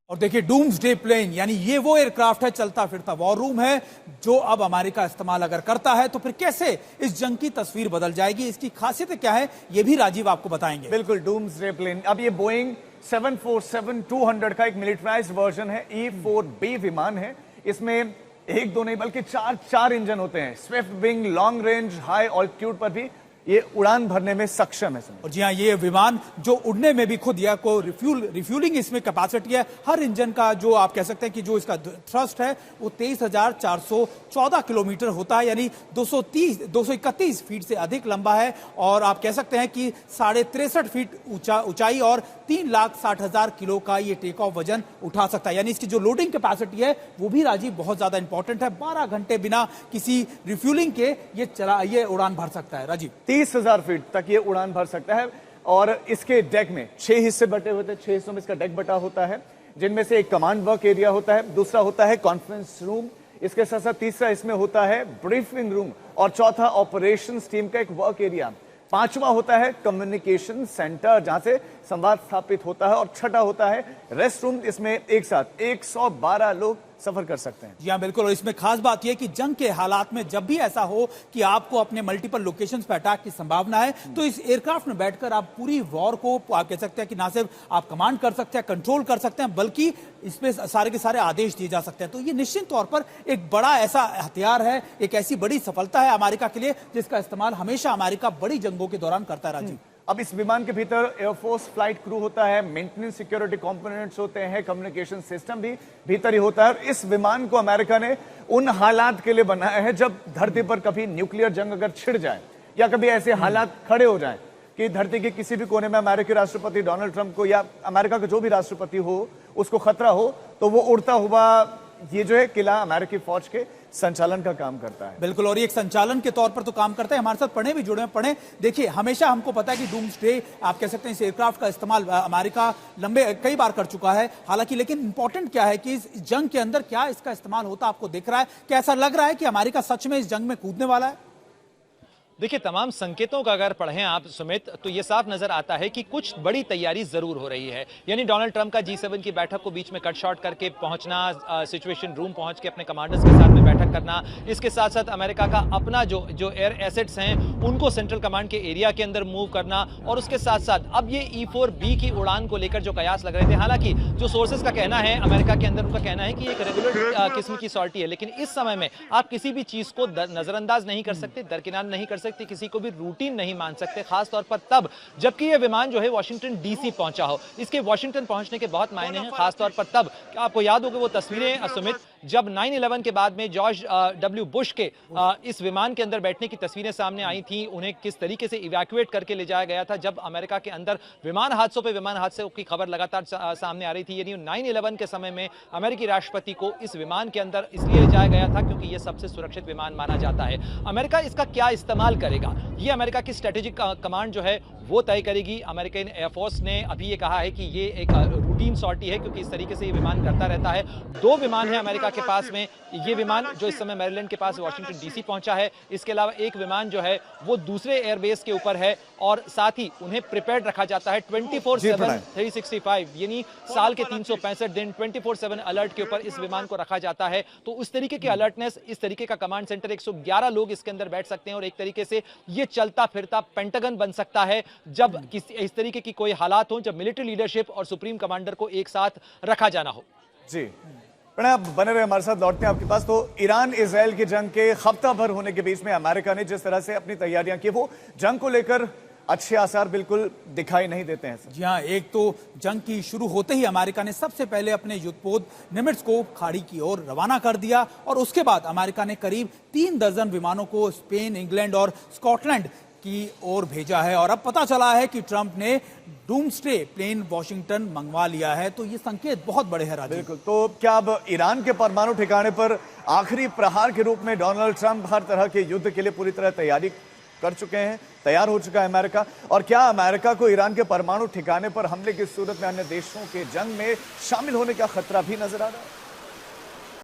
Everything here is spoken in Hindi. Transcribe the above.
और देखिए डूम्सडे प्लेन यानी ये वो एयरक्राफ्ट है, चलता फिरता वॉर रूम है जो अब अमेरिका इस्तेमाल अगर करता है तो फिर कैसे इस जंग की तस्वीर बदल जाएगी, इसकी खासियतें क्या है, ये भी राजीव आपको बताएंगे। बिल्कुल, डूम्सडे प्लेन अब ये बोइंग 747-200 का एक मिलिटराइज्ड वर्जन है। E-4B विमान है। इसमें एक दो नहीं बल्कि चार इंजन होते हैं। Swift wing, long range, high altitude पर भी ये उड़ान भरने में सक्षम है। और जी हाँ, ये विमान जो उड़ने में भी खुद या को रिफ्यूलिंग इसमें कैपेसिटी है। हर इंजन का जो आप कह सकते हैं कि जो इसका थ्रस्ट है वो 23,414 किलोमीटर होता है, यानी 231 फीट से अधिक लंबा है। और आप कह सकते हैं कि 63.5 फीट ऊंचाई और 3,60,000 किलो का ये टेक ऑफ वजन उठा सकता है। यानी इसकी जो लोडिंग कैपेसिटी है वो भी राजीव बहुत ज्यादा इंपॉर्टेंट है। 12 घंटे बिना किसी रिफ्यूलिंग के ये उड़ान भर सकता है। राजीव 30,000 फीट तक ये उड़ान भर सकता है। और इसके डेक में 6 हिस्से बटे होते हैं। 6 हिस्सों में इसका डेक बटा होता है, जिनमें से एक कमांड वर्क एरिया होता है, दूसरा होता है कॉन्फ्रेंस रूम, इसके साथ साथ तीसरा इसमें होता है ब्रीफिंग रूम और चौथा ऑपरेशंस टीम का एक वर्क एरिया। पांचवा होता है कम्युनिकेशन सेंटर जहां से संवाद स्थापित होता है और छठा होता है रेस्ट रूम। इसमें एक साथ 112 लोग सफर कर सकते हैं। जी हाँ, बिल्कुल। और इसमें खास बात यह कि जंग के हालात में जब भी ऐसा हो कि आपको अपने मल्टीपल लोकेशंस पर अटैक की संभावना है तो इस एयरक्राफ्ट में बैठकर आप पूरी वॉर को आप कह सकते हैं कि ना सिर्फ आप कमांड कर सकते हैं, कंट्रोल कर सकते हैं, बल्कि इसमें सारे के सारे आदेश दिए जा सकते हैं। तो ये निश्चित तौर पर एक बड़ा ऐसा हथियार है, एक ऐसी बड़ी सफलता है अमेरिका के लिए जिसका इस्तेमाल हमेशा अमेरिका बड़ी जंगों के दौरान करता है। राजीव, अब इस विमान के भीतर एयरफोर्स फ्लाइट क्रू होता है, मेंटेनेंस सिक्योरिटी कंपोनेंट्स होते हैं, कम्युनिकेशन सिस्टम भी भीतर ही होता है। और इस विमान को अमेरिका ने उन हालात के लिए बनाया है जब धरती पर कभी न्यूक्लियर जंग अगर छिड़ जाए या कभी ऐसे हालात खड़े हो जाएं कि धरती के किसी भी कोने में अमेरिकी राष्ट्रपति डोनाल्ड ट्रंप को या अमेरिका का जो भी राष्ट्रपति हो उसको खतरा हो, तो वो उड़ता हुआ ये जो है किला अमेरिकी फौज के संचालन का काम करता है। बिल्कुल। और ये एक संचालन के तौर पर तो काम करता है। हमारे साथ पढ़े भी जुड़े हैं। पढ़े, देखिए, हमेशा हमको पता है कि डूम्सडे आप कह सकते हैं इस एयरक्राफ्ट का इस्तेमाल अमेरिका कई बार कर चुका है। हालांकि लेकिन इंपॉर्टेंट क्या है कि इस जंग के अंदर क्या इसका इस्तेमाल होता आपको दिख रहा है? क्या ऐसा लग रहा है कि अमेरिका सच में इस जंग में कूदने वाला है? देखिए, तमाम संकेतों का अगर पढ़ें आप सुमित, तो ये साफ नजर आता है कि कुछ बड़ी तैयारी जरूर हो रही है। यानी डोनाल्ड ट्रंप का G7 की बैठक को बीच में कट शॉर्ट करके पहुंचना, सिचुएशन रूम पहुंच के अपने कमांडर्स के साथ में बैठक करना, इसके साथ साथ अमेरिका का अपना जो एयर एसेट्स हैं उनको सेंट्रल कमांड के एरिया के अंदर मूव करना, और उसके साथ साथ अब ये E-4B की उड़ान को लेकर जो कयास लग रहे थे। हालांकि जो सोर्सेज का कहना है अमेरिका के अंदर, उनका कहना है कि एक रेगुलर किस्म की सॉर्टी है, लेकिन इस समय में आप किसी भी चीज को नजरअंदाज नहीं कर सकते, दरकिनार नहीं कर सकते, किसी को भी रूटीन नहीं मान सकते, खासतौर पर तब जबकि यह विमान जो है वॉशिंगटन डीसी पहुंचा हो। इसके वॉशिंगटन पहुंचने के बहुत मायने हैं, खासतौर पर तब आपको याद होगा वो तस्वीरें सुमित, जब 9/11 के बाद में जॉर्ज डब्ल्यू बुश के इस विमान के अंदर बैठने की तस्वीरें सामने आई थी, उन्हें किस तरीके से इवैक्यूएट करके ले जाया गया था। जब अमेरिका के अंदर विमान हादसों की खबर लगातार सामने आ रही थी, यानी 9/11 के समय में अमेरिकी राष्ट्रपति को इस विमान के अंदर इसलिए ले जाया गया था क्योंकि यह सबसे सुरक्षित विमान माना जाता है। अमेरिका इसका क्या इस्तेमाल करेगा, ये अमेरिका की स्ट्रेटेजिक कमांड जो है वो तय करेगी। अमेरिकन एयरफोर्स ने अभी ये कहा है कि ये एक रूटीन सॉर्टी है क्योंकि इस तरीके से ये विमान करता रहता है। 2 विमान है अमेरिका के पास में, ये विमान जो इस समय मैरीलैंड के पास वॉशिंगटन डीसी पहुंचा है, इसके अलावा एक विमान जो है वो दूसरे एयरबेस के ऊपर है, और साथ ही उन्हें प्रिपेयर्ड रखा जाता है 24/7 365, यानी साल के 365 दिन 24/7 अलर्ट के ऊपर इस विमान को रखा जाता है। तो उस तरीके की अलर्टनेस, इस तरीके का कमांड सेंटर, 111 लोग इसके अंदर बैठ सकते हैं, और एक तरीके से ये चलता फिरता पेंटागन बन सकता है जब इस तरीके की कोई हालात हो, जब मिलिट्री लीडरशिप और सुप्रीम कमांडर को एक साथ रखा जाना हो। जी प्रणय, बने रहे हमारे साथ, लौटते हैं आपके पास। तो ईरान इजराइल की जंग के हफ्ता भर होने के बीच में अमेरिका ने जिस तरह से अपनी तैयारियां की, वो जंग को लेकर अच्छे आसार बिल्कुल दिखाई नहीं देते हैं। जी हाँ, एक तो जंग की शुरू होते ही अमेरिका ने सबसे पहले अपने युद्धपोत निमिट्ज को खाड़ी की ओर रवाना कर दिया, और उसके बाद अमेरिका ने करीब 3 दर्जन विमानों को स्पेन, इंग्लैंड और स्कॉटलैंड की ओर भेजा है। और अब पता चला है कि ट्रंप ने डूम्सडे प्लेन वॉशिंगटन मंगवा लिया है। तो ये संकेत बहुत बड़े हैं राजीव। बिल्कुल। तो क्या अब ईरान के परमाणु ठिकाने पर आखिरी प्रहार के रूप में डोनाल्ड ट्रंप हर तरह के युद्ध के लिए पूरी तरह तैयारी कर चुके हैं, तैयार हो चुका है अमेरिका? और क्या अमेरिका को ईरान के परमाणु ठिकाने पर हमले की सूरत में अन्य देशों के जंग में शामिल होने का खतरा भी नजर आ रहा है?